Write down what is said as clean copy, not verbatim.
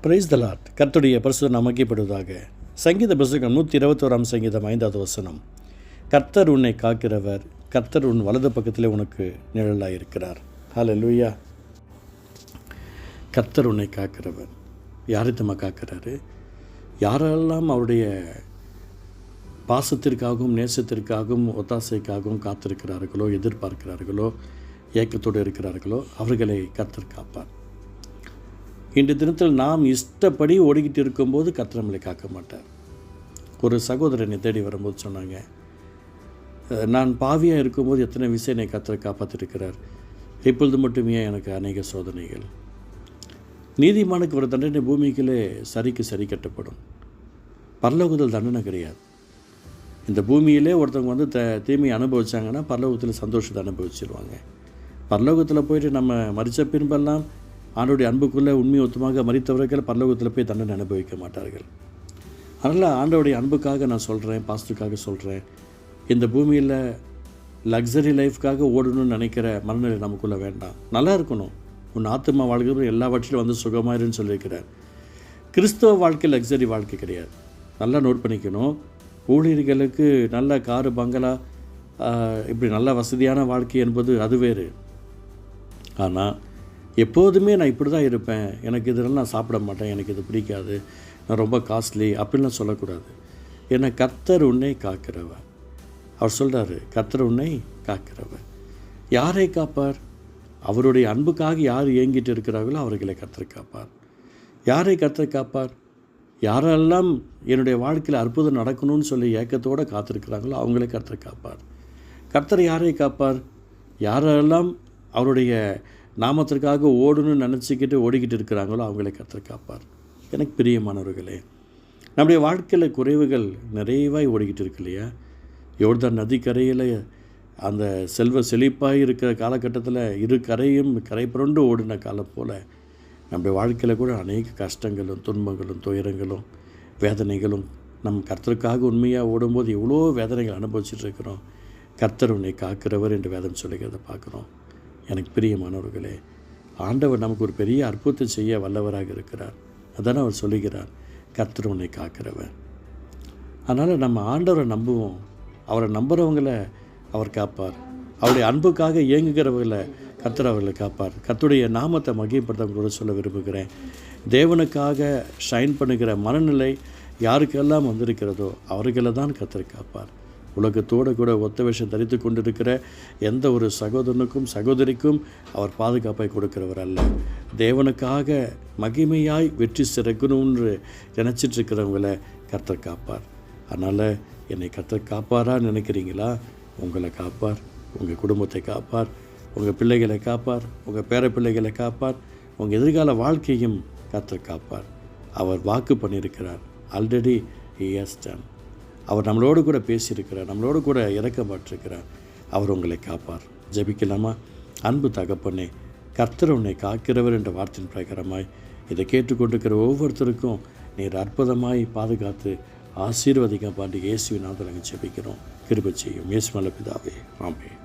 Praise the Lord. கர்த்தருடைய பரிசுத்தம் நமக்கப்படுவதாக. சங்கீத புத்தகம் 121 சங்கீதம் 5வது வசனம். கர்த்தர் உன்னை காக்கிறவர், கர்த்தர் உன் வலது பக்கத்திலே உனக்கு நிழலாக இருக்கிறார். ஹல்லேலூயா. கர்த்தர் உன்னை காக்கிறவர். யாரைத்தம்மா காக்கிறாரு? யாரெல்லாம் அவருடைய பாசத்திற்காகவும் நேசத்திற்காகவும் ஒத்தாசைக்காகவும் காத்திருக்கிறார்களோ, எதிர்பார்க்கிறார்களோ, ஏக்கத்தோடு இருக்கிறார்களோ அவர்களை கர்த்தர் காப்பார். இன்று தினத்தில் நாம் இஷ்டப்படி ஓடிக்கிட்டு இருக்கும்போது கர்த்தர் நம்மளை காக்க மாட்டார். ஒரு சகோதரனை தேடி வரும்போது சொன்னாங்க, நான் பாவியாக இருக்கும்போது எத்தனை விஷயம் என்னை கர்த்தர் காப்பாற்றிருக்கிறார், இப்பொழுது மட்டுமே எனக்கு அநேக சோதனைகள். நீதிமானுக்கு ஒரு தண்டனை பூமிக்குள்ளே சரிக்கு சரி கட்டப்படும். பரலோகத்தில் தண்டனை கிடையாது. இந்த பூமியிலே ஒருத்தவங்க வந்து தீமையை அனுபவிச்சாங்கன்னா பரலோகத்தில் சந்தோஷத்தை அனுபவிச்சிருவாங்க. பரலோகத்தில் போயிட்டு நம்ம மரித்த பின்பெல்லாம் ஆண்டோடைய அன்புக்குள்ளே உண்மை ஒத்துமாக மரித்தவர்கள் பரலோகத்தில் போய் தண்டனை அனுபவிக்க மாட்டார்கள். அதனால் ஆண்டோடைய அன்புக்காக நான் சொல்கிறேன், பாஸ்டுக்காக சொல்கிறேன், இந்த பூமியில் லக்ஸரி லைஃப்காக ஓடணும்னு நினைக்கிற மனநிலை நமக்குள்ளே வேண்டாம். நல்லா இருக்கணும், உன் ஆத்மா வாழ்க்கை எல்லாவற்றிலும் வந்து சுகமாயிருன்னு சொல்லியிருக்கிறார். கிறிஸ்தவ வாழ்க்கை லக்ஸரி வாழ்க்கை கிடையாது. நல்லா நோட் பண்ணிக்கணும். ஊழியர்களுக்கு நல்ல காரு பங்களா இப்படி நல்ல வசதியான வாழ்க்கை என்பது அது வேறு. ஆனால் எப்போதுமே நான் இப்படி தான் இருப்பேன், எனக்கு இதெல்லாம் நான் சாப்பிட மாட்டேன், எனக்கு இது பிடிக்காது, நான் ரொம்ப காஸ்ட்லி அப்படின்லாம் சொல்லக்கூடாது. ஏன்னா கர்த்தர் உன்னை காக்கிறவர். அவர் சொல்கிறாரு, கர்த்தர் உன்னை காக்கிறவர். யாரை காப்பார்? அவருடைய அன்புக்காக யார் ஏங்கிட்டு இருக்கிறார்களோ அவர்களை கர்த்தர் காப்பார். யாரை கர்த்தர் காப்பார்? யாரெல்லாம் என்னுடைய வாழ்க்கையில் அற்புதம் நடக்கணும்னு சொல்லி ஏக்கத்தோடு காத்திருக்கிறாங்களோ அவங்களே கர்த்தர் காப்பார். கர்த்தர் யாரை காப்பார்? யாரெல்லாம் அவருடைய நாமத்திற்காக ஓடணும்னு நினச்சிக்கிட்டு ஓடிக்கிட்டு இருக்கிறாங்களோ அவங்களை கர்த்தர் காப்பார். எனக்கு பிரியமானவர்களே, நம்முடைய வாழ்க்கையில் குறைவுகள் நிறைவாய் ஓடிக்கிட்டு இருக்கு இல்லையா? யோர்தான் நதிக்கரையில் அந்த செல்வ செழிப்பாக இருக்கிற காலகட்டத்தில் இரு கரையும் கரை புரண்டு ஓடின காலம் போல் நம்முடைய வாழ்க்கையில் கூட அநேக கஷ்டங்களும் துன்பங்களும் துயரங்களும் வேதனைகளும் நம் கர்த்தருக்காக உண்மையாக ஓடும்போது எவ்வளோ வேதனைகள் அனுபவிச்சுட்ருக்கிறோம். கர்த்தர் உன்னை காக்கிறவர் என்று வேதம் சொல்லுகிறத பார்க்குறோம். எனக்கு பிரியமானவர்களே, ஆண்டவர் நமக்கு ஒரு பெரிய அற்புதத்தை செய்ய வல்லவராக இருக்கிறார். அதான அவர் சொல்லுகிறார், கர்த்தர் உன்னை காக்கிறவர். அதனால் நம்ம ஆண்டவரை நம்புவோம். அவரை நம்புகிறவங்களை அவர் காப்பார். அவருடைய அன்புக்காக இயங்குகிறவர்களை கர்த்தர் அவர்களை காப்பார். கர்த்தருடைய நாமத்தை மகிமைப்படுத்த கூட சொல்ல விரும்புகிறேன். தேவனுக்காக ஷைன் பண்ணுகிற மனநிலை யாருக்கெல்லாம் வந்திருக்கிறதோ அவர்களை தான் கர்த்தர் காப்பார். உலகத்தோடு கூட ஒத்த வேஷம் தரித்து கொண்டிருக்கிற எந்த ஒரு சகோதரனுக்கும் சகோதரிக்கும் அவர் பாதுகாப்பை கொடுக்கிறவர் அல்ல. தேவனுக்காக மகிமையாய் வெற்றி சிறக்கணும்னு நினச்சிட்ருக்கிறவங்கள கர்த்தர் காப்பார். அதனால் என்னை கர்த்தர் காப்பாரான்னு நினைக்கிறீங்களா? உங்களை காப்பார், உங்கள் குடும்பத்தை காப்பார், உங்கள் பிள்ளைகளை காப்பார், உங்கள் பேர பிள்ளைகளை காப்பார், உங்கள் எதிர்கால வாழ்க்கையும் கர்த்தர் காப்பார். அவர் வாக்கு பண்ணியிருக்கிறார். Already he has done. அவர் நம்மளோடு கூட பேசியிருக்கிறார், நம்மளோடு கூட இறக்கப்பட்டிருக்கிறார். அவர் உங்களை காப்பார். ஜெபிக்கலாமா? அன்பு தகப்பனே, கர்த்தர் உன்னை காக்கிறவர் என்ற வார்த்தையின் பிரகாரமாய் இதை கேட்டுக்கொண்டிருக்கிற ஒவ்வொருத்தருக்கும் நீர் அற்புதமாய் பாதுகாத்து ஆசீர்வதிக்க பாண்டி இயேசுவின் நாமத்தில் நாங்கள் ஜெபிக்கிறோம். கிருபை செய்யும். இயேசு நல்ல பிதாவே, ஆமென்.